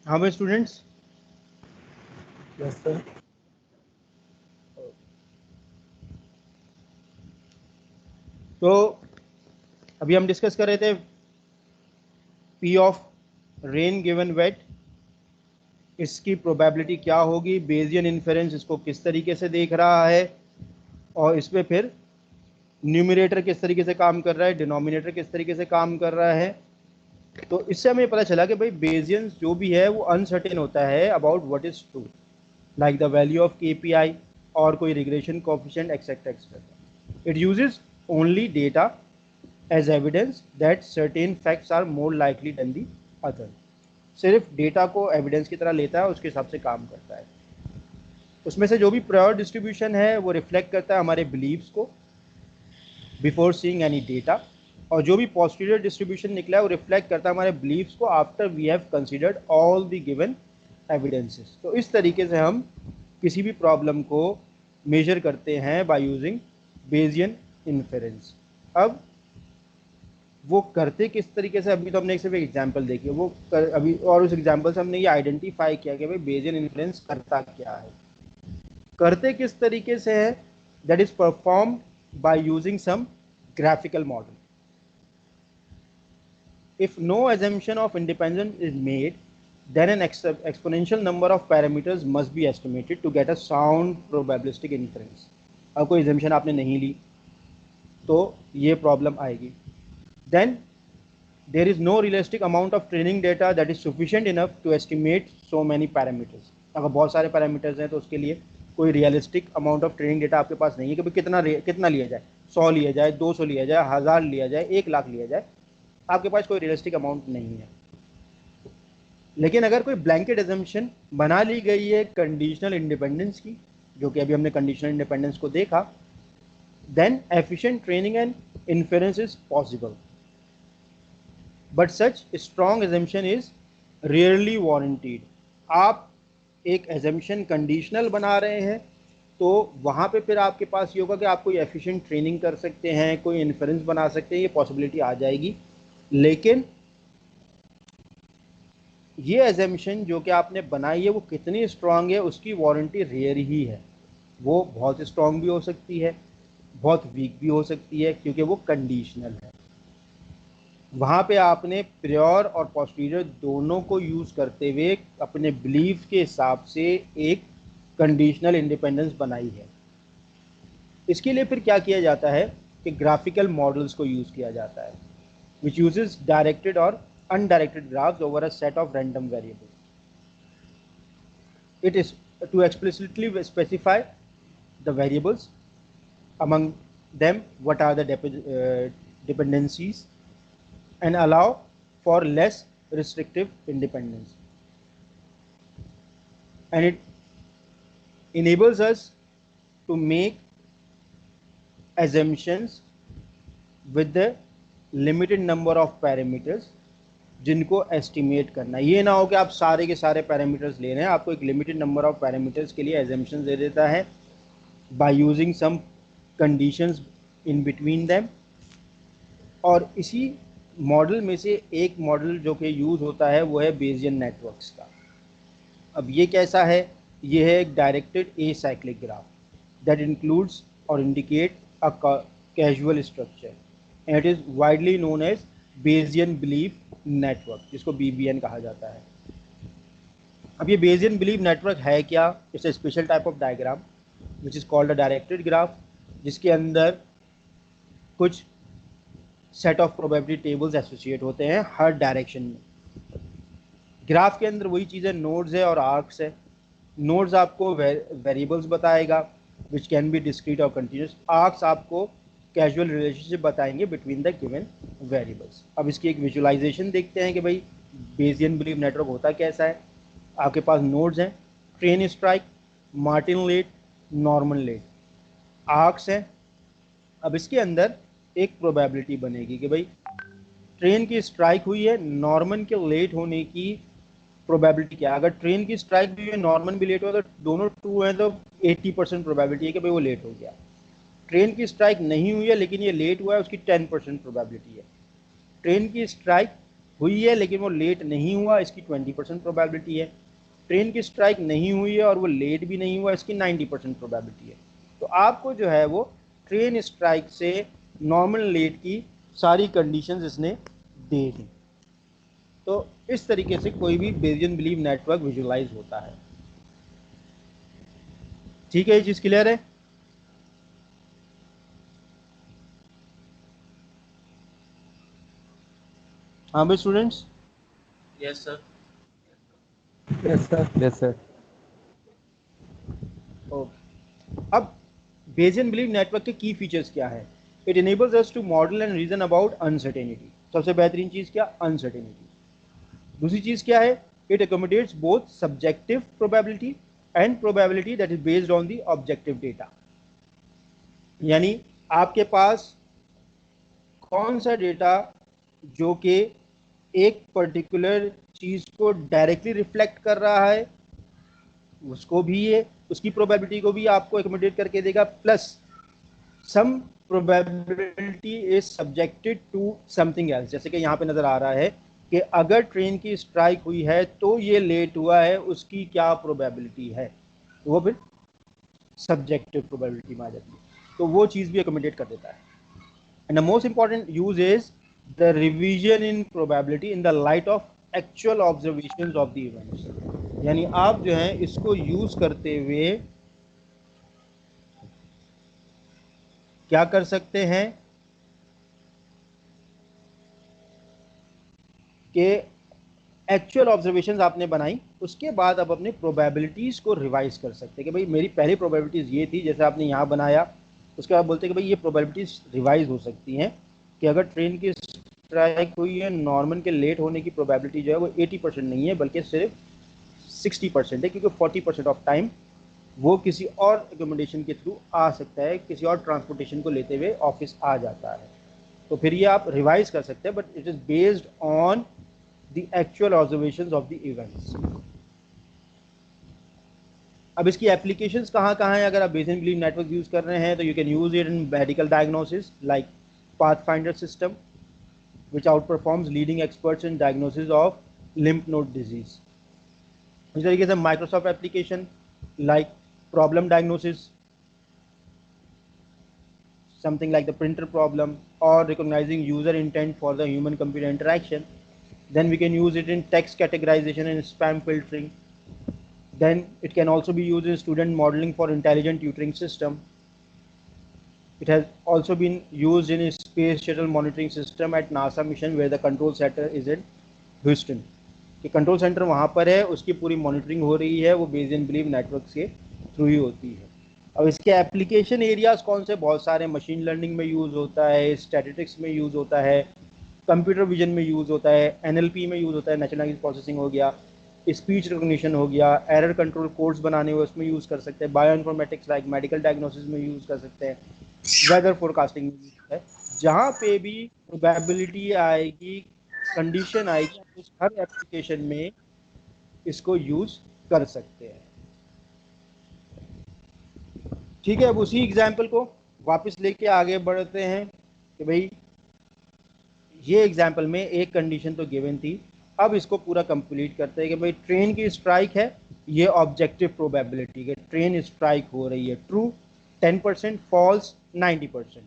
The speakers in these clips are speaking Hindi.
हाँ भाई स्टूडेंट्स, यस सर। तो अभी हम डिस्कस कर रहे थे P of rain given weight, इसकी प्रोबेबिलिटी क्या होगी, बेजियन इन्फेरेंस इसको किस तरीके से देख रहा है, और इसमें फिर न्यूमरेटर किस तरीके से काम कर रहा है, डिनोमिनेटर किस तरीके से काम कर रहा है। तो इससे हमें पता चला कि भाई बेजियंस जो भी है वो अनसर्टेन होता है about what is true, like the value of KPI और कोई regression coefficient etcetera etcetera. It uses only data as evidence that certain facts are more likely than the other. सिर्फ डेटा को एविडेंस की तरह लेता है, उसके हिसाब से काम करता है। उसमें से जो भी प्रायर डिस्ट्रीब्यूशन है वो रिफ्लेक्ट करता है हमारे बिलीव्स को बिफोर सीइंग एनी डेटा, और जो भी पोस्टीरियर डिस्ट्रीब्यूशन निकला है वो रिफ्लेक्ट करता है हमारे बिलीव्स को after we have considered all the given evidences. तो इस तरीके से हम किसी भी प्रॉब्लम को मेजर करते हैं बाय यूजिंग बेजियन इन्फेरेंस। अब वो करते किस तरीके से, अभी तो हमने सिर्फ एक एग्जांपल देखी, अभी और उस एग्जांपल से हमने ये आइडेंटिफाई किया कि भाई बेजियन इन्फ्लुएंस करता क्या है। करते किस तरीके से है, that is perform by using some graphical model. If no assumption of independence is made, then an exponential number of parameters must be estimated to get a sound probabilistic inference। अब कोई assumption आपने नहीं ली तो ये प्रॉब्लम आएगी। then there is no realistic amount of training data that is sufficient enough to estimate so many parameters। अगर बहुत सारे पैरामीटर्स हैं तो उसके लिए कोई realistic amount of training data आपके पास नहीं है कि भाई कितना लिया जाए, 100 लिया जाए, 200 लिया जाए, 1000 लिया जाए, 1 लाख लिया जाए। आपके पास कोई रियलिस्टिक अमाउंट नहीं है। लेकिन अगर कोई ब्लैंकेट एजम्पशन बना ली गई है कंडीशनल इंडिपेंडेंस की, जो कि अभी हमने कंडीशनल इंडिपेंडेंस को देखा, then efficient training and inference is possible, but such strong assumption is rarely warranted. आप एक एजम्पशन कंडीशनल बना रहे हैं तो वहाँ पे फिर आपके पास ये होगा कि आप कोई एफिशिएंट ट्रेनिंग कर सकते हैं, कोई इन्फेरेंस बना सकते हैं, ये पॉसिबिलिटी आ जाएगी। लेकिन ये एजम्पशन जो कि आपने बनाई है वो कितनी स्ट्रांग है, उसकी वारंटी रेयर ही है। वो बहुत स्ट्रांग भी हो सकती है, बहुत वीक भी हो सकती है, क्योंकि वो कंडीशनल है। वहाँ पे आपने प्रियोर और पोस्टीरियर दोनों को यूज़ करते हुए अपने बिलीफ के हिसाब से एक कंडीशनल इंडिपेंडेंस बनाई है। इसके लिए फिर क्या किया जाता है कि ग्राफिकल मॉडल्स को यूज़ किया जाता है, विच यूजेस डायरेक्टेड और undirected graphs over a set of random variables. It is to explicitly specify the variables, among them what are the dependencies, and allow for less restrictive independence. And it enables us to make assumptions with the limited number of parameters जिनको एस्टिमेट करना है। ये ना हो कि आप सारे के सारे पैरामीटर्स ले रहे हैं, आपको एक लिमिटेड नंबर ऑफ पैरामीटर्स के लिए एजम्पशंस दे देता है by using some conditions in between them. और इसी मॉडल में से एक मॉडल जो कि यूज़ होता है वो है बेजियन नेटवर्क्स का। अब ये कैसा है, ये है एक directed a cyclic graph that includes और indicate a casual structure, and it is widely known as Bayesian belief network, जिसको BBN कहा जाता है। अब ये बेजियन बिलीफ नेटवर्क है क्या? It's a special type of diagram which is called a directed graph, जिसके अंदर कुछ set of probability tables associate होते हैं हर डायरेक्शन में। ग्राफ के अंदर वही चीज़ें नोड्स है और आर्क्स है। नोड्स आपको वेरिएबल्स बताएगा विच कैन बी डिस्क्रीट और कंटिन्यूस। आर्क्स आपको कैजुअल रिलेशनशिप बताएंगे बिटवीन द गिवन वेरिएबल्स। अब इसकी एक विजुअलाइजेशन देखते हैं कि भाई बेजियन बिलीफ नेटवर्क होता कैसा है। आपके पास नोड्स हैं, train strike, Martin late, Norman late, arcs हैं। अब इसके अंदर एक प्रोबेबिलिटी बनेगी कि भाई ट्रेन की स्ट्राइक हुई है, नॉर्मन के लेट होने की प्रोबेबिलिटी क्या है। अगर ट्रेन की स्ट्राइक भी हुई है, नॉर्मन भी लेट हुआ, तो दोनों ट्रू हैं तो 80% प्रोबेबिलिटी है कि भाई वो लेट हो गया। ट्रेन की स्ट्राइक नहीं हुई है लेकिन ये लेट हुआ है, उसकी 10% प्रोबेबिलिटी है। ट्रेन की स्ट्राइक हुई है लेकिन वो लेट नहीं हुआ, इसकी 20% प्रोबेबिलिटी है। ट्रेन की स्ट्राइक नहीं हुई है और वो लेट भी नहीं हुआ, इसकी 90% प्रोबेबिलिटी है। तो आपको जो है वो ट्रेन स्ट्राइक से नॉर्मल लेट की सारी कंडीशंस इसने दे दी। तो इस तरीके से कोई भी बेसियन बिलीव नेटवर्क विजुअलाइज होता है। ठीक है, ये चीज क्लियर है? हाँ भाई students. Yes sir. Yes, sir. Yes sir. अब बेसियन बिलीव नेटवर्क के की फीचर्स क्या है? It enables us to model and reason about uncertainty. सबसे बेहतरीन चीज क्या? अनसर्टेनिटी। दूसरी चीज क्या है? It accommodates both subjective probability and probability that is based on the objective data. यानी आपके पास कौन सा डेटा जो कि एक पर्टिकुलर चीज को डायरेक्टली रिफ्लेक्ट कर रहा है, उसको भी ये उसकी प्रोबेबिलिटी को भी आपको एकोमोडेट करके देगा, plus some probability is subjected to something else. जैसे कि यहाँ पे नजर आ रहा है कि अगर ट्रेन की स्ट्राइक हुई है तो ये लेट हुआ है, उसकी क्या प्रोबेबिलिटी है, वो फिर सब्जेक्टिव प्रोबेबिलिटी में आ जाती है। तो वो चीज़ भी एकोमोडेट कर देता है। And the most important use is the revision in probability in the light of actual observations of the events. यानी आप जो है इसको यूज करते हुए क्या कर सकते हैं कि एक्चुअल ऑब्जर्वेशंस आपने बनाई, उसके बाद आप अपने प्रोबेबिलिटीज़ को रिवाइज कर सकते हैं कि भाई मेरी पहली प्रोबेबिलिटीज़ ये थी, जैसे आपने यहाँ बनाया, उसके बाद बोलते हैं कि भाई ये प्रोबेबिलिटीज़ रिवाइज हो सकती हैं कि अगर ट्रेन की स्ट्राइक हुई है, नॉर्मल के लेट होने की प्रोबेबिलिटी जो है वो 80% नहीं है बल्कि सिर्फ 60% है, क्योंकि 40% ऑफ टाइम वो किसी और एकोमोडेशन के थ्रू आ सकता है, किसी और ट्रांसपोर्टेशन को लेते हुए ऑफिस आ जाता है। तो फिर ये आप रिवाइज कर सकते हैं, but it is based on the actual observations of the events. अब इसकी एप्लीकेशंस कहाँ कहाँ हैं? अगर आप बेसियन बिलीव नेटवर्क यूज कर रहे हैं तो you can use it in medical diagnosis like pathfinder system which outperforms leading experts in diagnosis of lymph node disease. इस तरीके से Microsoft application like problem diagnosis, something like the printer problem, or recognizing user intent for the human computer interaction. Then we can use it in text categorization and spam filtering. Then it can also be used in student modeling for intelligent tutoring system. It has also been used in a space shuttle monitoring system at NASA mission where the control center is in Houston. कि कंट्रोल सेंटर वहाँ पर है, उसकी पूरी मॉनिटरिंग हो रही है, वो बेसियन बिलीव नेटवर्क के थ्रू ही होती है। अब इसके एप्लीकेशन एरियाज कौन से? बहुत सारे। मशीन लर्निंग में यूज़ होता है, स्टैटिस्टिक्स में यूज़ होता है, कंप्यूटर विजन में यूज़ होता है, एनएलपी में यूज़ होता है, नेचुरल लैंग्वेज प्रोसेसिंग हो गया, स्पीच रिकॉग्निशन हो गया, एरर कंट्रोल कोड्स बनाने हुए उसमें यूज़ कर सकते हैं, bio informatics like medical diagnosis में यूज़ कर सकते हैं, वेदर फोरकास्टिंग में यूज़ है। जहाँ पे भी प्रोबेबिलिटी आएगी, कंडीशन आएगी, उस हर एप्लीकेशन में इसको यूज़ कर सकते हैं। ठीक है, अब उसी एग्जाम्पल को वापस लेके आगे बढ़ते हैं कि भाई ये एग्जाम्पल में एक कंडीशन तो गिवन थी, अब इसको पूरा कंप्लीट करते हैं कि भाई ट्रेन की स्ट्राइक है, ये ऑब्जेक्टिव प्रोबेबिलिटी कि ट्रेन स्ट्राइक हो रही है, ट्रू 10%, फॉल्स 90%।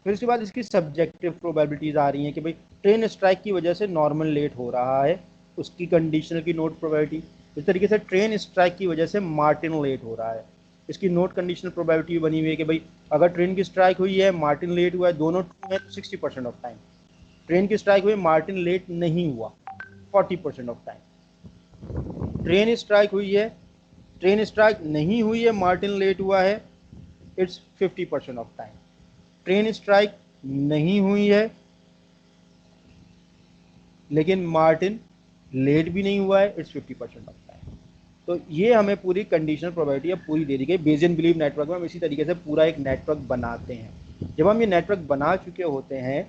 फिर उसके बाद इसकी सब्जेक्टिव प्रोबेबिलिटीज आ रही हैं कि भाई ट्रेन स्ट्राइक की वजह से नॉर्मल लेट हो रहा है, उसकी कंडीशनल की नोट प्रोबेबिलिटी। इस तरीके से ट्रेन स्ट्राइक की वजह से मार्टिन लेट हो रहा है, इसकी नोट कंडीशनल प्रोबेबिलिटी बनी हुई है कि भाई अगर ट्रेन की स्ट्राइक हुई है, मार्टिन लेट हुआ है, दोनों ट्रू है तो 60% ऑफ टाइम। ट्रेन की स्ट्राइक हुई, मार्टिन लेट नहीं हुआ, 40% ऑफ टाइम। ट्रेन स्ट्राइक हुई है, ट्रेन स्ट्राइक नहीं हुई है, मार्टिन लेट हुआ है, it's 50% of time. Train strike नहीं हुई है लेकिन मार्टिन लेट भी नहीं हुआ है, इट्स 50% ऑफ टाइम। तो ये हमें पूरी कंडीशनल प्रोबेबिलिटी अब पूरी दे दी गई। बेसियन बिलीव नेटवर्क में हम इसी तरीके से पूरा एक नेटवर्क बनाते हैं। जब हम ये नेटवर्क बना चुके होते हैं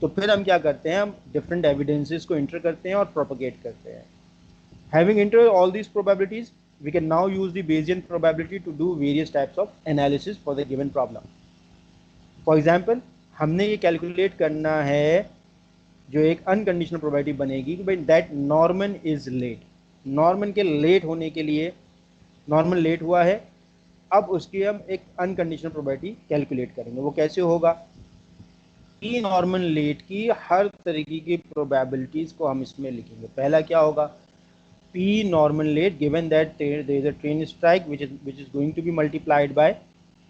तो फिर हम क्या करते हैं, हम डिफरेंट एविडेंसेस को इंटर करते हैं और प्रोपोगेट करते हैं। Having inter all these probabilities, we can now use the Bayesian probability to do various types of analysis for the given problem. For example, हमने ये कैलकुलेट करना है जो एक अनकंडीशनल प्रोबेबिलिटी बनेगी कि भाई that Norman is late, Norman के लेट होने के लिए, नॉर्मन लेट हुआ है, अब उसकी हम एक अनकंडीशनल प्रोबेबिलिटी कैलकुलेट करेंगे। वो कैसे होगा? पी नॉर्मल लेट की हर तरीके की प्रोबेबिलिटीज को हम इसमें लिखेंगे। पहला क्या होगा? P normal late given that there is a train strike which is going to be multiplied by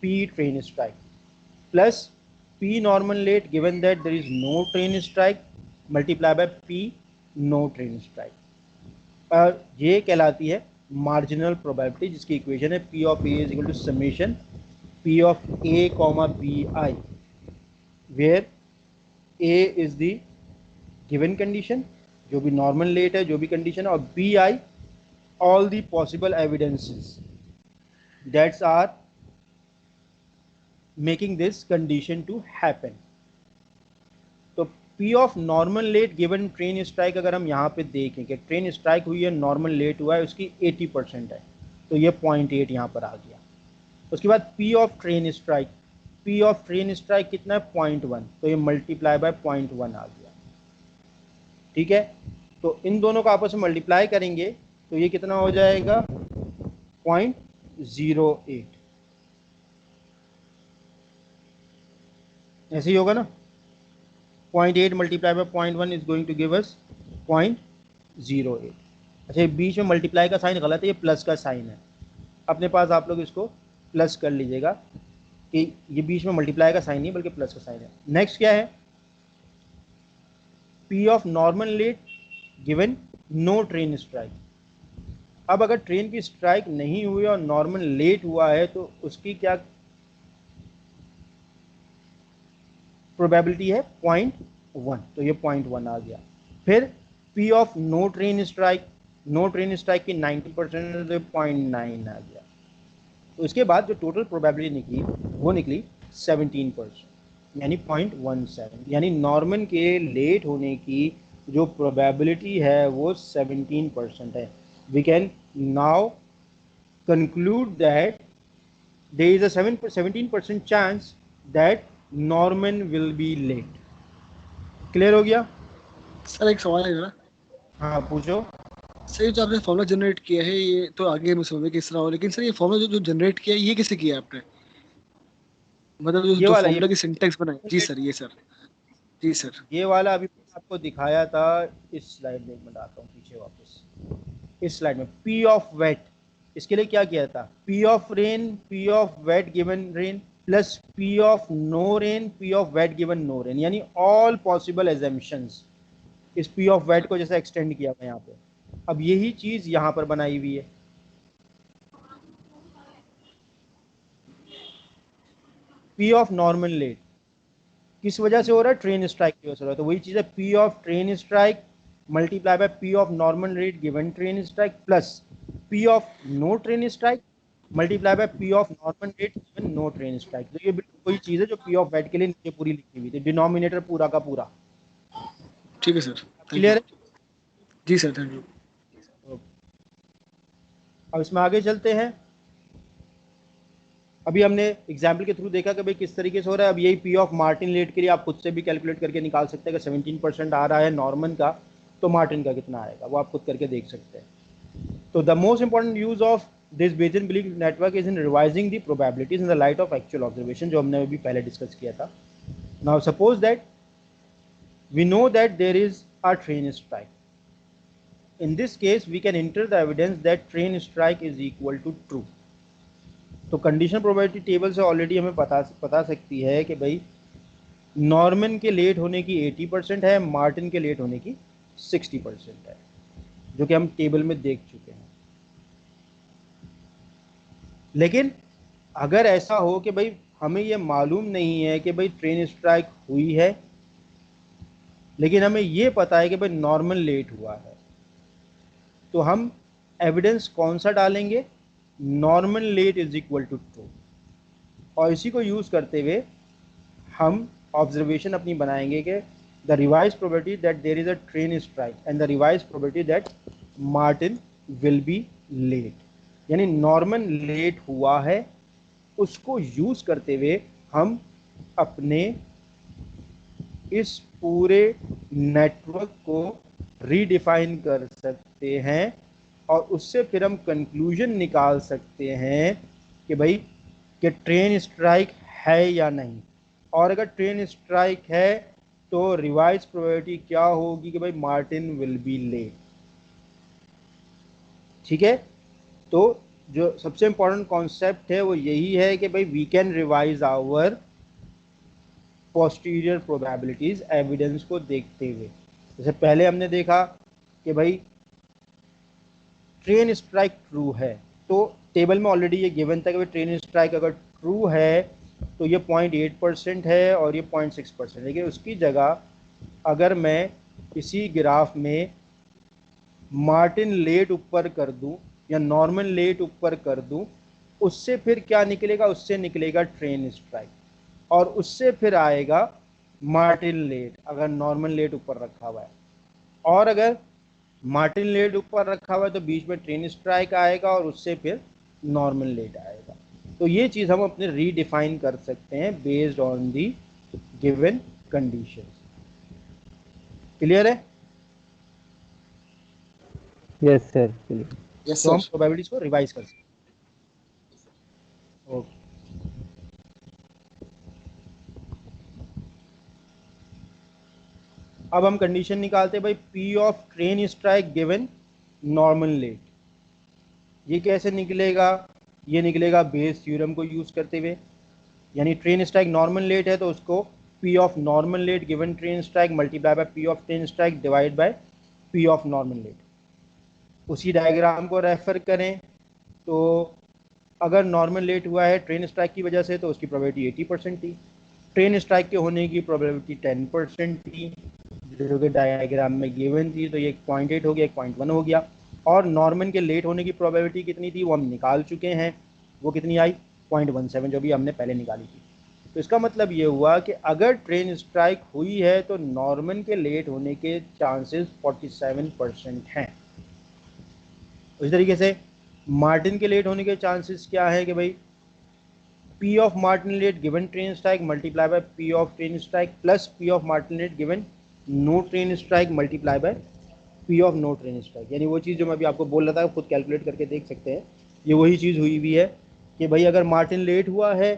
P train strike plus P normal late given that there is no train strike multiplied by P no train strike। और ये कहलाती है मार्जिनल प्रोबेबिलिटी, जिसकी इक्वेशन है P of A is equal to summation P of A comma BI, where A is the given condition, जो भी नॉर्मल लेट है, जो भी कंडीशन है, और BI all the possible evidences that are making this condition to happen। तो P of normal late given train strike अगर हम यहाँ पे देखें कि ट्रेन स्ट्राइक हुई है, नॉर्मल लेट हुआ है, उसकी 80% है, तो ये 0.8 यहाँ पर आ गया। उसके बाद P of train strike, P of train strike कितना है? 0.1, तो ये मल्टीप्लाई बाय 0.1 आ गया। ठीक है, तो इन दोनों को आपस में मल्टीप्लाई करेंगे तो ये कितना हो जाएगा? 0.08। ऐसे ही होगा ना, 0.8 multiply by 0.1 is going to give us 0.08। अच्छा, बीच में मल्टीप्लाई का साइन गलत है, ये प्लस का साइन है, अपने पास आप लोग इसको प्लस कर लीजिएगा कि ये बीच में मल्टीप्लाई का साइन नहीं बल्कि प्लस का साइन है। नेक्स्ट क्या है? P of Norman late given no train strike. अब अगर ट्रेन की स्ट्राइक नहीं हुई और नॉर्मल लेट हुआ है तो उसकी क्या प्रोबेबिलिटी है? 0.1, तो ये 0.1 आ गया। फिर P of no train strike, no train strike की 90% तो 0.9 आ गया। तो इसके बाद जो टोटल प्रोबेबिलिटी निकली वो निकली 17%, यानी 0.17, यानी नॉर्मन के लेट होने की जो प्रोबेबिलिटी है वो 17% है। We can now conclude that there is a 17% chance that Norman will be late। Clear हो गया? सर एक सवाल है मेरा। हाँ पूछो। सर जो आपने फॉर्मूला जनरेट किया है ये तो आगे मैं समझ किस तरह हो, लेकिन सर ये फॉर्मूला जो जनरेट किया है ये कैसे किया आपने? मतलब ये जो वाला, फॉर्मूला की सिंटेक्स बनाई। जी सर, ये सर। जी सर। ये वाला अभी आपको दिखाया था इस स्लाइड में। एक मिनट आता हूँ पीछे वापस, इस स्लाइड में P ऑफ वेट, इसके लिए क्या किया था? P of rain, P of wet given rain plus P of no rain, P of wet given no rain, यानी ऑल पॉसिबल एजम्पशंस। इस P ऑफ वेट को जैसे एक्सटेंड किया हुआ यहाँ पे। अब यही चीज यहाँ पर बनाई हुई है। P ऑफ नॉर्मल लेट किस वजह से हो रहा है? ट्रेन स्ट्राइक की वजह से हो रहा है, तो वही चीज है P of train strike multiply by P of Norman late given train strike plus P of no train strike multiply by P of Norman late given no train strike. तो ये बिल्कुल वही चीज है जो P ऑफ वेट के लिए नीचे पूरी लिखी हुई थी, डिनोमिनेटर पूरा का पूरा। ठीक है सर, थैंक यू। क्लियर है? जी सर, थैंक यू। अब इसमें आगे चलते हैं। अभी हमने एग्जाम्पल के थ्रू देखा कि भाई किस तरीके से हो रहा है। अब यही P ऑफ मार्टिन लेट के लिए आप खुद से भी कैलकुलेट करके निकाल सकते हैं कि 17% आ रहा है नॉर्मन का, तो मार्टिन का कितना आएगा वो आप खुद करके देख सकते हैं। तो the most important use of this Bayesian belief network is in revising the probabilities in the light of actual observation, जो हमने अभी पहले डिस्कस किया था। Now suppose that we know that there is a train strike. In this case, we can enter the evidence that train strike is equal to true। तो कंडीशन प्रोबेबिलिटी टेबल से ऑलरेडी हमें पता सकती है कि भाई नॉर्मन के लेट होने की 80% है, मार्टिन के लेट होने की 60% है, जो कि हम टेबल में देख चुके हैं। लेकिन अगर ऐसा हो कि भाई हमें ये मालूम नहीं है कि भाई ट्रेन स्ट्राइक हुई है, लेकिन हमें ये पता है कि भाई नॉर्मल लेट हुआ है, तो हम एविडेंस कौन सा डालेंगे? Norman late is equal to true. और इसी को यूज करते हुए हम ऑब्जर्वेशन अपनी बनाएंगे कि the revise probability that there is a train strike and the revise probability that Martin will be late, यानी नॉर्मन लेट हुआ है, उसको यूज करते हुए हम अपने इस पूरे नेटवर्क को रीडिफाइन कर सकते हैं और उससे फिर हम कंक्लूजन निकाल सकते हैं कि भाई कि ट्रेन स्ट्राइक है या नहीं, और अगर ट्रेन स्ट्राइक है तो रिवाइज प्रोबेबिलिटी क्या होगी कि भाई मार्टिन विल बी लेट। ठीक है, तो जो सबसे इंपॉर्टेंट कॉन्सेप्ट है वो यही है कि भाई we can revise our posterior probabilities evidence को देखते हुए। जैसे पहले हमने देखा कि भाई ट्रेन स्ट्राइक ट्रू है, तो टेबल में ऑलरेडी ये गिवन था कि भाई ट्रेन स्ट्राइक अगर ट्रू है तो ये 0.8% है और ये 0.6%। लेकिन उसकी जगह अगर मैं इसी ग्राफ में मार्टिन लेट ऊपर कर दूं या नॉर्मन लेट ऊपर कर दूं, उससे फिर क्या निकलेगा, उससे निकलेगा ट्रेन स्ट्राइक, और उससे फिर आएगा मार्टिन लेट अगर नॉर्मन लेट ऊपर रखा हुआ है, और अगर मार्टिन लेट ऊपर रखा हुआ है तो बीच में ट्रेन स्ट्राइक आएगा और उससे फिर नॉर्मल लेट आएगा। तो ये चीज़ हम अपने रीडिफाइन कर सकते हैं based on the given conditions. Clear है? Yes sir. यस तो हम सर। प्रोबेबिलिटीज को रिवाइज कर सकते हैं। ओके, अब हम कंडीशन निकालते हैं भाई P of train strike given Norman late. ये कैसे निकलेगा? ये निकलेगा बेस थ्योरम को यूज करते हुए, यानी ट्रेन स्ट्राइक नॉर्मल लेट है तो उसको P of Norman late given train strike multiply by P of train strike divide by P of Norman late. उसी डायग्राम को रेफर करें तो अगर नॉर्मल लेट हुआ है ट्रेन स्ट्राइक की वजह से तो उसकी प्रोबेबिलिटी 80% थी, ट्रेन स्ट्राइक के होने की प्रोबेबिलिटी 10% थी जो कि डायग्राम में गिवन थी, तो ये 0.8 हो गया, 1.1 हो गया। और नॉर्मन के लेट होने की प्रोबेबिलिटी कितनी थी वो हम निकाल चुके हैं, वो कितनी आई 0.17, जो भी हमने पहले निकाली थी। तो इसका मतलब ये हुआ कि अगर ट्रेन स्ट्राइक हुई है तो नॉर्मन के लेट होने के चांसेस 47% हैं। उसी तरीके से मार्टिन के लेट होने के चांसेस क्या है कि भाई P of Martin late given train strike multiply by P of train strike plus P of Martin late given no train strike multiply by P of no train strike. यानी वो चीज़ जो मैं अभी आपको बोल रहा था खुद कैलकुलेट करके देख सकते हैं, ये वही चीज़ हुई भी है कि भाई अगर मार्टिन लेट हुआ है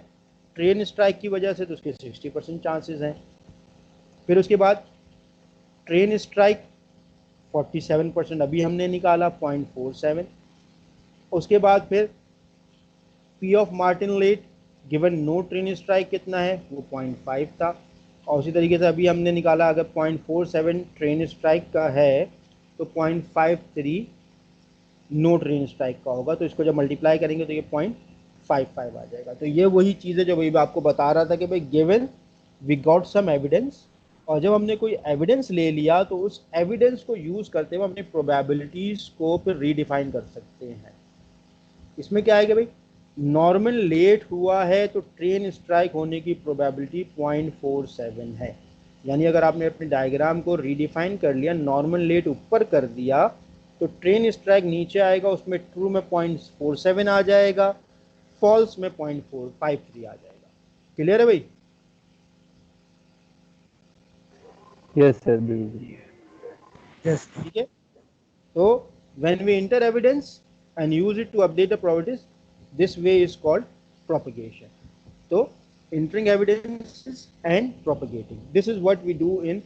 ट्रेन स्ट्राइक की वजह से तो उसके 60% चांसेस हैं। फिर उसके बाद ट्रेन स्ट्राइक 47% अभी हमने निकाला 0.47। उसके बाद फिर P of Martin late given no train strike कितना है, वो 0.5 था। और उसी तरीके से अभी हमने निकाला अगर 0.47 ट्रेन स्ट्राइक का है तो 0.53 नो ट्रेन स्ट्राइक का होगा, तो इसको जब मल्टीप्लाई करेंगे तो ये 0.55 आ जाएगा। तो ये वही चीज़ है जो भाई मैं आपको बता रहा था कि भाई given we got some evidence, और जब हमने कोई एविडेंस ले लिया तो उस एविडेंस को यूज़ करते हुए अपनी प्रोबेबिलिटीज़ को फिर रीडिफाइन कर सकते हैं। इसमें क्या है कि भाई नॉर्मल लेट हुआ है तो ट्रेन स्ट्राइक होने की प्रोबेबिलिटी 0.47 है, यानी अगर आपने अपने डायग्राम को रीडिफाइन कर लिया, नॉर्मल लेट ऊपर कर दिया तो ट्रेन स्ट्राइक नीचे आएगा, उसमें ट्रू में 0.47 आ जाएगा, फॉल्स में 0.453 आ जाएगा। क्लियर है भाई? यस सर बिल्कुल। यस, ठीक है। तो when we enter evidence and use it to update the probabilities, this way is called propagation. So entering evidences and propagating, this is what we do in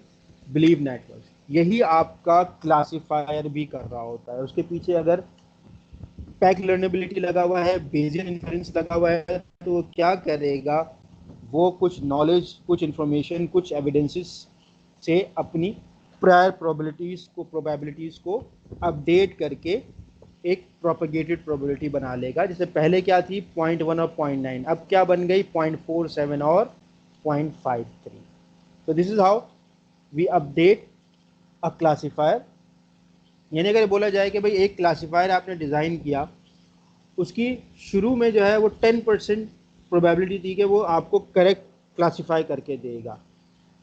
belief networks. यही आपका क्लासिफायर भी कर रहा होता है। उसके पीछे अगर पैक लर्नेबिलिटी लगा हुआ है, बेजियन इन्फ्रेंस लगा हुआ है, तो वो क्या करेगा, वो कुछ नॉलेज, कुछ इंफॉर्मेशन, कुछ एविडेंसेस से अपनी प्रायर प्रोबेबिलिटीज़ को अपडेट करके एक प्रोपेगेटेड प्रोबेबिलिटी बना लेगा। जैसे पहले क्या थी 0.1 और 0.9, अब क्या बन गई 0.47 और 0.53। तो this is how we update a classifier. यानी अगर बोला जाए कि भाई एक क्लासिफायर आपने डिज़ाइन किया, उसकी शुरू में जो है वो 10% प्रोबेबिलिटी थी कि वो आपको करेक्ट क्लासिफाई करके देगा।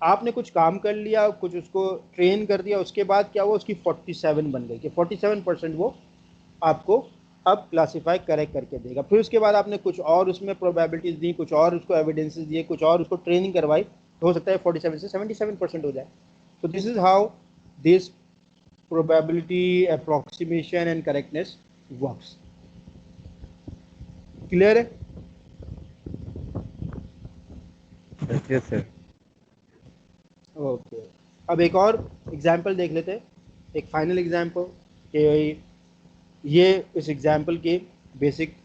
आपने कुछ काम कर लिया, कुछ उसको ट्रेन कर दिया, उसके बाद क्या हुआ, उसकी 47 बन गई कि 47% वो आपको अब क्लासिफाई करेक्ट करके देगा। फिर उसके बाद आपने कुछ और उसमें प्रोबेबिलिटीज़ दी, कुछ और उसको एविडेंसेस दिए, कुछ और उसको ट्रेनिंग करवाई, तो हो सकता है 47 से 77% हो जाए। So this is how this probability approximation and correctness works. Clear है? Yes, sir. ओके, अब एक और एग्जाम्पल देख लेते हैं, एक फाइनल एग्जाम्पल कि ये इस एग्जाम्पल की बेसिक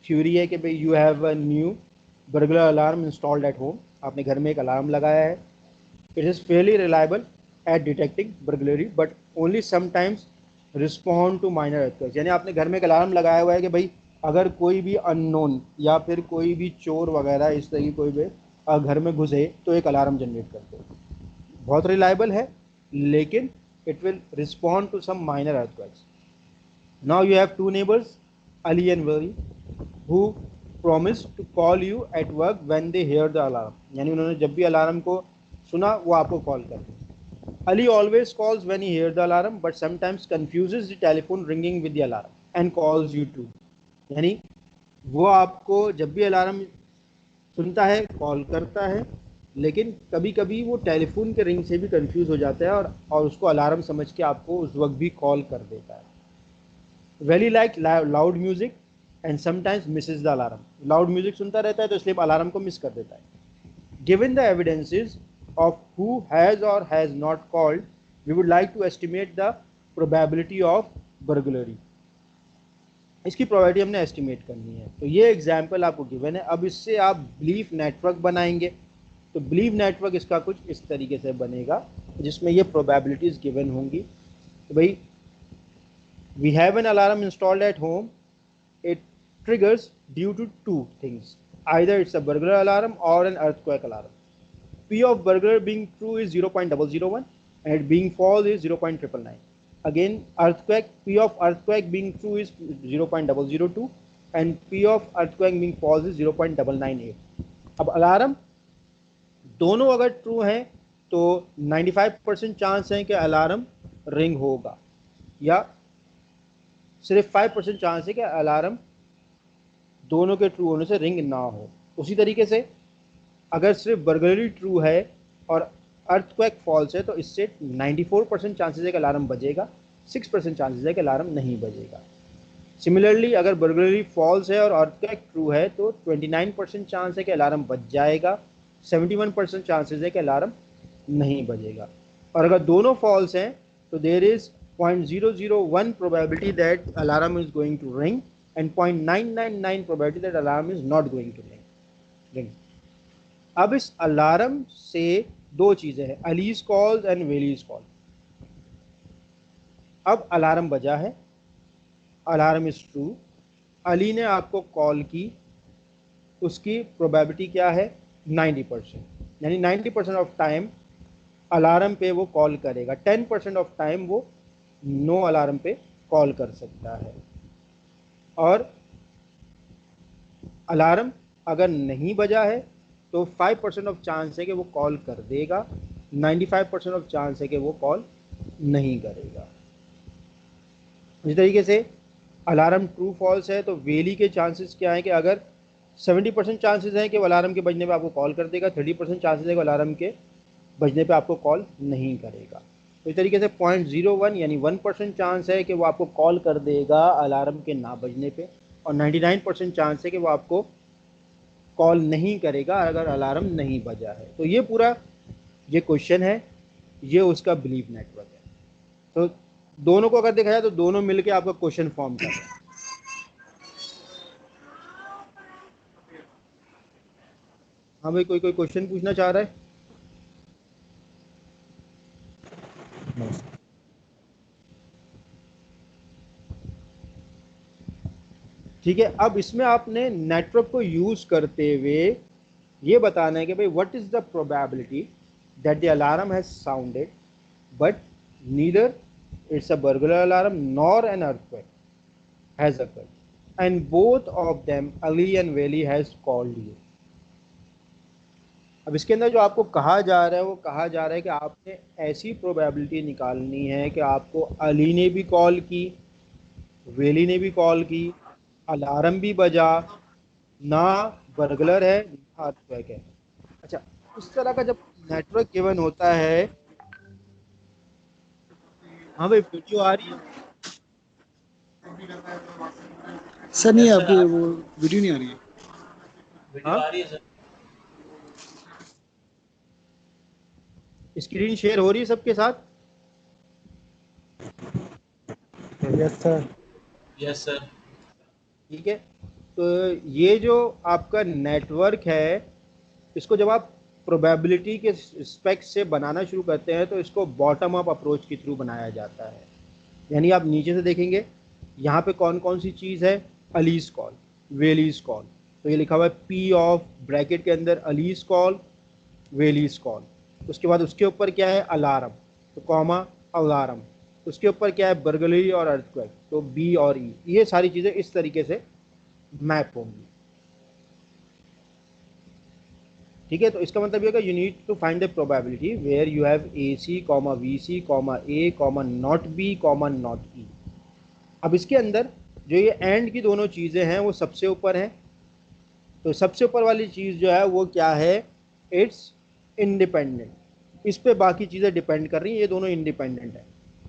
थ्योरी है कि भाई you have a new burglar alarm installed at home, आपने घर में एक अलार्म लगाया है. It is fairly reliable at detecting burglary but only sometimes respond to minor earthquakes. यानी आपने घर में एक अलार्म लगाया हुआ है कि भाई अगर कोई भी अननोन या फिर कोई भी चोर वगैरह इस तरह की कोई भी घर में घुसे तो एक अलार्म जनरेट करते हैं. बहुत रिलायबल है, लेकिन it will respond to some minor earthquakes. Now you have two neighbours Ali and Wally who promised to call you at work when they hear the alarm. यानी उन्होंने जब भी अलार्म को सुना वो आपको कॉल करते. Ali always calls when he hears the alarm but sometimes confuses the telephone ringing with the alarm and calls you too. यानी वो आपको जब भी अलार्म सुनता है कॉल करता है, लेकिन कभी कभी वो टेलीफोन के रिंग से भी कंफ्यूज हो जाता है और उसको अलार्म समझ के आपको उस वक्त भी कॉल कर देता है. Very like loud music and sometimes misses the alarm. Loud music सुनता रहता है तो इसलिए अलार्म को मिस कर देता है. Given the evidences of who has or has not called, we would like to estimate the probability of burglary. इसकी प्रोबेबिलिटी हमने एस्टिमेट करनी है. तो ये एग्जाम्पल आपको गिवन है. अब इससे आप बिलीफ नेटवर्क बनाएंगे. तो बिलीफ नेटवर्क इसका कुछ इस तरीके से बनेगा जिसमें ये प्रोबेबिलिटीज गिवन होंगी. तो भाई we have an alarm installed at home. It triggers due to two things. Either it's a burglar alarm or an earthquake alarm. P of burglar being true is 0.001 and it being false is 0.999. Again, earthquake, P of earthquake being true is 0.002 and P of earthquake being false is 0.998. अब अलार्म दोनों अगर ट्रू हैं तो 95% चांस है कि अलार्म रिंग होगा, या सिर्फ 5% चांस है कि अलार्म दोनों के ट्रू होने से रिंग ना हो. उसी तरीके से अगर सिर्फ बर्गलरी ट्रू है और अर्थक्वेक फॉल्स है तो इससे 94% चांसेस है कि अलार्म बजेगा, 6% चांसेस है कि अलार्म नहीं बजेगा. सिमिलरली अगर बर्गलरी फॉल्स है और अर्थक्वेक ट्रू है तो 29% चांस है कि अलार्म बज जाएगा, 71% चांसेस है कि अलार्म नहीं बजेगा. और अगर दोनों फॉल्स हैं तो there is 0.001 probability that alarm is going to ring and 0.999 probability that alarm is not going to ring. अब इस अलार्म से दो चीजें हैं, allies calls and Valli's call. अब अलार्म बजा है, अलार्म इज ट्रू, अली ने आपको कॉल की, उसकी प्रोबेबिलिटी क्या है 90%. यानी 90% ऑफ टाइम अलार्म पे वो कॉल करेगा, 10% ऑफ टाइम वो नो अलार्म पे कॉल कर सकता है. और अलार्म अगर नहीं बजा है तो 5% ऑफ चांस है कि वो कॉल कर देगा, 95% ऑफ चांस है कि वो कॉल नहीं करेगा. इस तरीके से अलार्म ट्रू फॉल्स है तो वेली के चांसेस क्या है कि अगर 70% चांसेस हैं कि वो अलार्म के बजने पे आपको कॉल कर देगा, 30% चांसेस है कि अलार्म के बजने पे आपको कॉल नहीं करेगा. तो इस तरीके से 0.01 यानी 1% चांस है कि वो आपको कॉल कर देगा अलार्म के ना बजने पे, और 99% चांस है कि वो आपको कॉल नहीं करेगा अगर अलार्म नहीं बजा है. तो ये पूरा ये क्वेश्चन है, ये उसका बिलीफ नेटवर्क है. तो दोनों को अगर देखा जाए तो दोनों मिलके आपका क्वेश्चन फॉर्म कर रहे हैं. हाँ भाई, कोई क्वेश्चन पूछना चाह रहा है? ठीक है. अब इसमें आपने नेटवर्क को यूज करते हुए ये बताना है कि भाई what is the probability that the alarm has sounded but neither it's a burglar alarm nor an earthquake has occurred and both of them Ali and Wally has called you. अब इसके अंदर जो आपको कहा जा रहा है वो कहा जा रहा है कि आपने ऐसी प्रोबेबिलिटी निकालनी है कि आपको अली ने भी कॉल की, वेली ने भी कॉल की, अलार्म भी बजा, ना बर्गलर है ना अर्थक्वेक है. अच्छा, इस तरह का जब नेटवर्क गिवन होता है हाँ भाई, वीडियो आ रही है। सर नहीं आपकी वो वीडियो नहीं आ रही है। हाँ, स्क्रीन शेयर हो रही है सबके साथ। Yes sir. ठीक है, तो ये जो आपका नेटवर्क है, इसको जब आप प्रोबेबिलिटी के स्पेक्ट से बनाना शुरू करते हैं तो इसको बॉटम अप अप्रोच के थ्रू बनाया जाता है। यानी आप नीचे से देखेंगे, यहाँ पे कौन कौन सी चीज़ है, अलीस कॉल, वेलीज कॉल, तो ये लिखा हुआ है पी ऑफ ब्रैकेट के अंदर अलीस कॉल, वेलीज कॉल। उसके बाद उसके ऊपर क्या है, अलार्म, तो कॉमा अलार्म। उसके ऊपर क्या है, बर्गलरी और अर्थक्वेक, तो बी और ई। ये सारी चीज़ें इस तरीके से मैप होंगी। ठीक है, तो इसका मतलब ये होगा you need to find the probability where you have A C comma V C comma A comma not B comma not E. अब इसके अंदर जो ये एंड की दोनों चीज़ें हैं वो सबसे ऊपर हैं, तो सबसे ऊपर वाली चीज़ जो है वो क्या है, इट्स इंडिपेंडेंट। इस पे बाकी चीज़ें डिपेंड कर रही हैं, ये दोनों इंडिपेंडेंट है।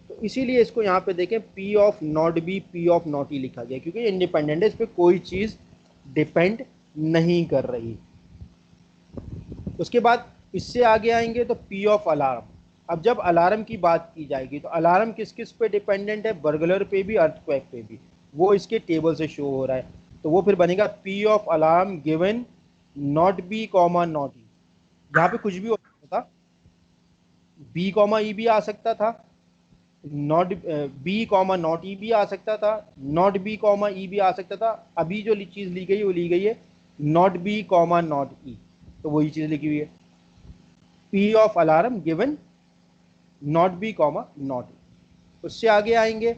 तो इसीलिए इसको यहाँ पे देखें, P of not B P of not E लिखा गया, क्योंकि ये इंडिपेंडेंट है, इस पर कोई चीज़ डिपेंड नहीं कर रही। उसके बाद इससे आगे आएंगे तो पी ऑफ अलार्म। अब जब अलार्म की बात की जाएगी तो अलार्म किस किस पे डिपेंडेंट है, बर्गलर पे भी, अर्थक्वेक पे भी। वो इसके टेबल से शो हो रहा है, तो वो फिर बनेगा P of alarm given not B comma not E. यहाँ पे कुछ भी हो सकता था, बी कॉमा ई भी आ सकता था, नॉट बी कॉमा नॉट ई भी आ सकता था, नॉट बी कॉमा ई भी आ सकता था। अभी जो चीज़ ली गई है वो ली गई है not B comma not E, तो वही चीज़ लिखी हुई है, P of alarm given not B comma not. उससे आगे आएंगे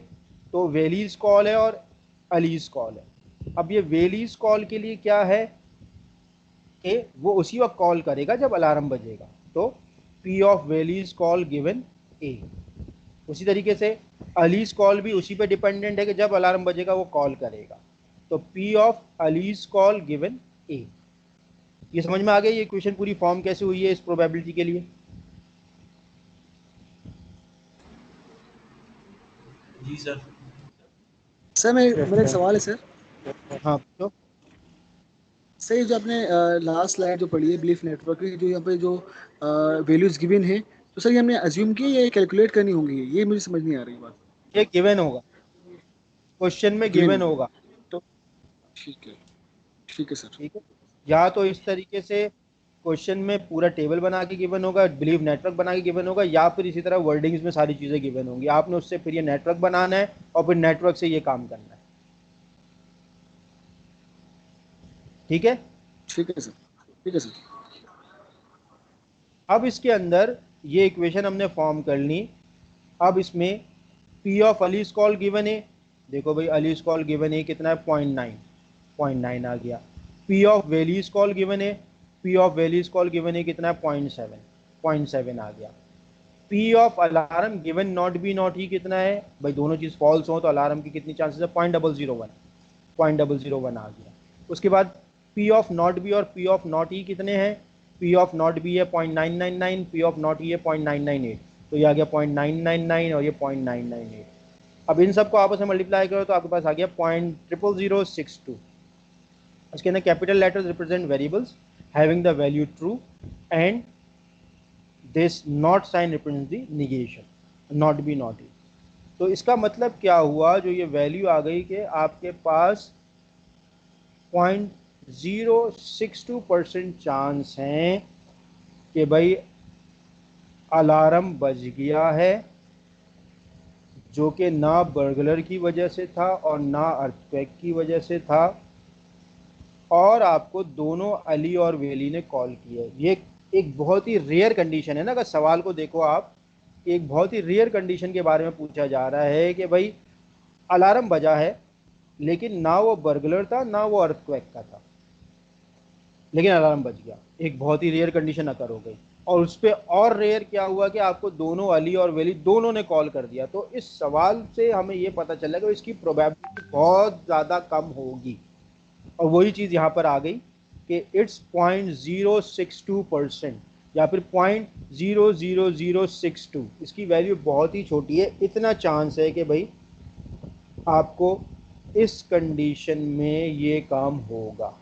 तो वेलीज कॉल है और अलीज कॉल है। अब ये वेलीज कॉल के लिए क्या है कि वो उसी वक्त कॉल करेगा जब अलार्म बजेगा, तो P of valleys call given A. उसी तरीके से अलीज कॉल भी उसी पे डिपेंडेंट है कि जब अलार्म बजेगा वो कॉल करेगा, तो P of alleys call given A. ये समझ में आ गया ये इक्वेशन पूरी फॉर्म कैसे हुई है इस प्रोबेबिलिटी के लिए। सर यस मेरा एक सर। सवाल है सर। हाँ, तो सर ये जो आपने लास्ट स्लाइड जो पढ़ी है बिलीफ नेटवर्क की, जो यहाँ पे जो वैल्यूज गिवन है, तो सर ये हमने अज्यूम की या ये कैलकुलेट करनी होंगी, ये मुझे समझ नहीं आ रही बात। ये गिवन होगा, क्वेश्चन में गिवन गिवन होगी, होगा। तो ठीक है, ठीक है सर। ठीक है, या तो इस तरीके से क्वेश्चन में पूरा टेबल बना के गिवन होगा, बिलीव नेटवर्क बना के गिवन होगा, या फिर इसी तरह वर्डिंग्स में सारी चीज़ें गिवन होंगी। आपने उससे फिर ये नेटवर्क बनाना है और फिर नेटवर्क से ये काम करना है। ठीक है, ठीक है सर, ठीक है सर। अब इसके अंदर ये इक्वेशन हमने फॉर्म कर ली। अब इसमें पी ऑफ अली स्कॉल गिवन है, देखो भाई अली स्कॉल गिवन है कितना है, 0.9, 0.9 आ गया। पी ऑफ वैली स्कॉल गिवन है, पी ऑफ वैली स्कॉल गिवन है कितना है, 0.7, 0.7 आ गया। P of alarm given not B not ही कितना है भाई, दोनों चीज़ फॉल्स हो तो अलार्म की कितनी चांसेस है, 0.001, 0.001 आ गया। उसके बाद पी ऑफ नॉट बी और पी ऑफ नॉट ई कितने हैं, पी ऑफ नॉट बी है 0.999, पी ऑफ नॉट ई है 0.998, तो ये आ गया 0.999 और ये 0.998। अब इन सबको आपस में मल्टीप्लाई करो तो आपके पास आ गया 0.00062। इसके अंदर capital letters represent variables having the value true and this not sign represent the negation, not B not E. तो इसका मतलब क्या हुआ, जो ये वैल्यू आ गई कि आपके पास 0.062% चांस हैं कि भाई अलार्म बज गया है, जो कि ना बर्गलर की वजह से था और ना अर्थक्वेक की वजह से था, और आपको दोनों अली और वेली ने कॉल किया। ये एक बहुत ही रेयर कंडीशन है ना, अगर सवाल को देखो आप, एक बहुत ही रेयर कंडीशन के बारे में पूछा जा रहा है कि भाई अलार्म बजा है लेकिन ना वो बर्गलर था ना वो अर्थक्वेक का था, लेकिन अलार्म बज गया। एक बहुत ही रेयर कंडीशन अकर हो गई। और उस पर और रेयर क्या हुआ कि आपको दोनों अली और वेली दोनों ने कॉल कर दिया। तो इस सवाल से हमें ये पता चला कि इसकी प्रोबेबिलिटी बहुत ज़्यादा कम होगी, और वही चीज़ यहाँ पर आ गई कि इट्स 0.062%। या फिर 0.00062, इसकी वैल्यू बहुत ही छोटी है। इतना चांस है कि भाई आपको इस कंडीशन में ये काम होगा।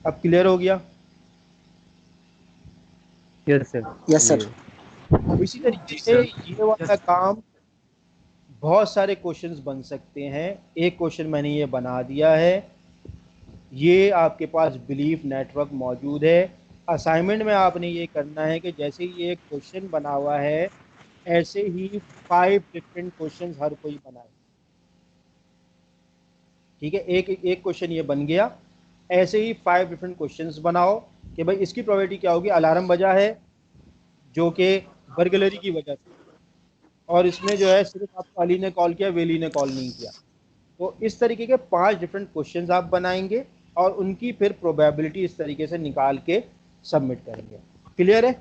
अब क्लियर हो गया? Yes sir. Yes sir. अब इसी तरीके जी से सर। ये वाला काम बहुत सारे क्वेश्चंस बन सकते हैं। एक क्वेश्चन मैंने ये बना दिया है, ये आपके पास बिलीफ नेटवर्क मौजूद है। असाइनमेंट में आपने ये करना है कि जैसे ये एक क्वेश्चन बना हुआ है, ऐसे ही 5 डिफरेंट क्वेश्चंस हर कोई बनाए। ठीक है, एक एक क्वेश्चन ये बन गया, ऐसे ही 5 डिफरेंट क्वेश्चंस बनाओ कि भाई इसकी प्रोबेबिलिटी क्या होगी। अलार्म बजा है जो कि बर्गलरी की वजह से, और इसमें जो है सिर्फ आपको अली ने कॉल किया, वेली ने कॉल नहीं किया। तो इस तरीके के 5 डिफरेंट क्वेश्चंस आप बनाएंगे और उनकी फिर प्रोबेबिलिटी इस तरीके से निकाल के सबमिट करेंगे। क्लियर है?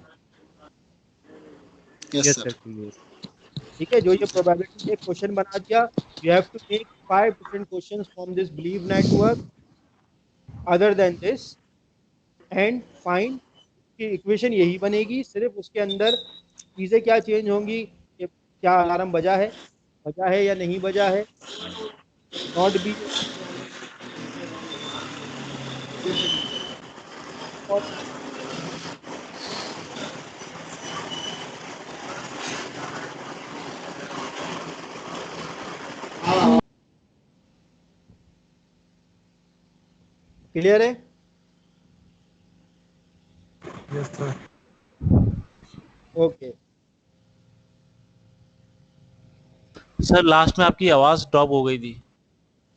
Yes yes sir. Sir clear. ठीक है, जो ये प्रोबेबिलिटी एक क्वेश्चन बना दिया, you have to make 5 different questions from this believe network other than this and find की इक्वेशन यही बनेगी। सिर्फ उसके अंदर चीज़ें क्या चेंज होंगी कि क्या अलार्म बजा है या नहीं बजा है, नॉट बी और क्लियर है? Yes sir. Okay. Sir last में आपकी आवाज ड्रॉप हो गई थी।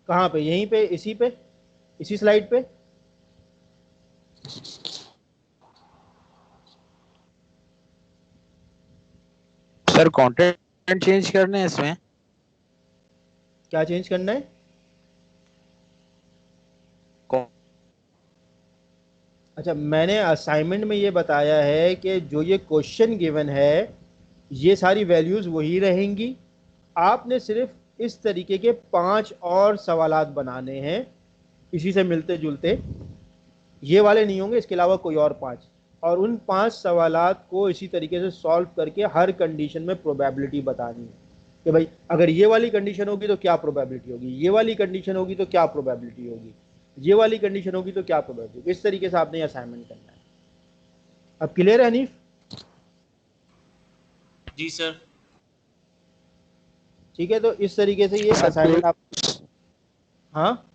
कहाँ पे? यहीं पे इसी स्लाइड पे। सर कंटेंट चेंज करने हैं इसमें। क्या चेंज करना है? अच्छा, मैंने असाइनमेंट में ये बताया है कि जो ये क्वेश्चन गिवन है, ये सारी वैल्यूज वही रहेंगी। आपने सिर्फ इस तरीके के 5 और सवालात बनाने हैं इसी से मिलते जुलते, ये वाले नहीं होंगे, इसके अलावा कोई और 5, और उन 5 सवालात को इसी तरीके से सॉल्व करके हर कंडीशन में प्रोबेबिलिटी बतानी है कि भाई अगर ये वाली कंडीशन होगी तो क्या प्रोबेबिलिटी होगी, ये वाली कंडीशन होगी तो क्या प्रोबेबिलिटी होगी, ये वाली कंडीशन होगी तो क्या प्रोबेबिलिटी होगी। इस तरीके से आपने असाइनमेंट करना है। अब क्लियर है हनीफ? जी सर। ठीक है, तो इस तरीके से ये सर असाइनमेंट आप, हाँ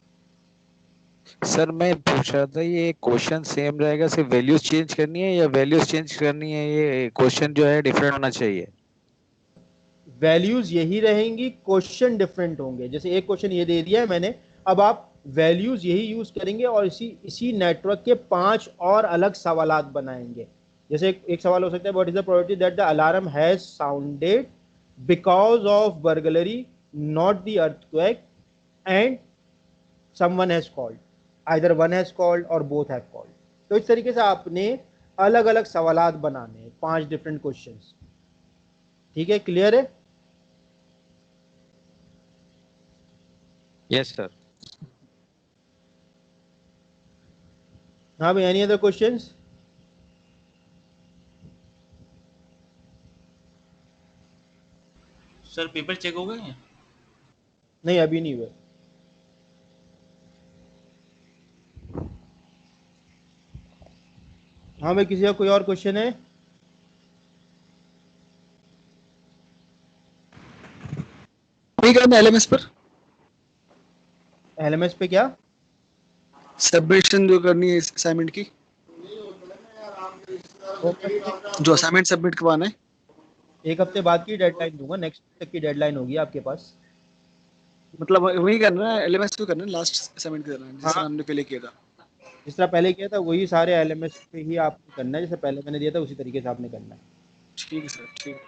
सर मैं पूछ रहा था ये क्वेश्चन सेम रहेगा, सिर्फ वैल्यूज चेंज करनी है या वैल्यूज चेंज करनी है, ये क्वेश्चन जो है डिफरेंट होना चाहिए। वैल्यूज यही रहेंगी, क्वेश्चन डिफरेंट होंगे। जैसे एक क्वेश्चन ये दे दिया है मैंने, अब आप वैल्यूज यही यूज करेंगे और इसी नेटवर्क के 5 और अलग सवालात बनाएंगे। जैसे एक सवाल हो सकता है, what is the probability that the alarm has sounded because of burglary not the earthquake and someone has called, either one has called और बोथ हैव कॉल्ड। तो इस तरीके से आपने अलग अलग सवालात बनाने हैं, 5 डिफरेंट क्वेश्चंस। ठीक है, क्लियर है? Yes sir. हाँ भाई, any other questions? Sir paper check हो गए हैं? नहीं, अभी नहीं हुए। हाँ भाई, किसी का कोई और क्वेश्चन है? नहीं करना एलएमएस पर एलएमएस पे क्या? सबमिशन जो करनी है असाइनमेंट की, जो असाइनमेंट सबमिट करवाना है। एक हफ्ते बाद की डेडलाइन दूंगा, नेक्स्ट तक की डेडलाइन होगी आपके पास। मतलब वही करना है, एलएमएस पे करना है, लास्ट असाइनमेंट करना है जिस तरह हाँ, हमने पहले किया था। जिस तरह पहले किया था वही सारे एलएमएस पे ही आपको करना है, जैसे पहले मैंने दिया था उसी तरीके से आपने करना है। ठीक है सर, ठीक है।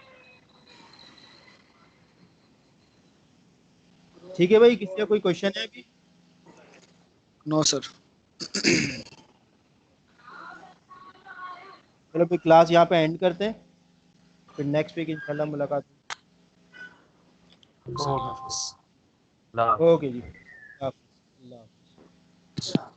ठीक है भाई, किसी का कोई क्वेश्चन है अभी? No sir. चलो फिर क्लास यहाँ पे एंड करते हैं, फिर नेक्स्ट वीक इंशाल्लाह मुलाकात अल्लाह हाफिज़। होगी। ओके जी, अल्लाह हाफ़िज़।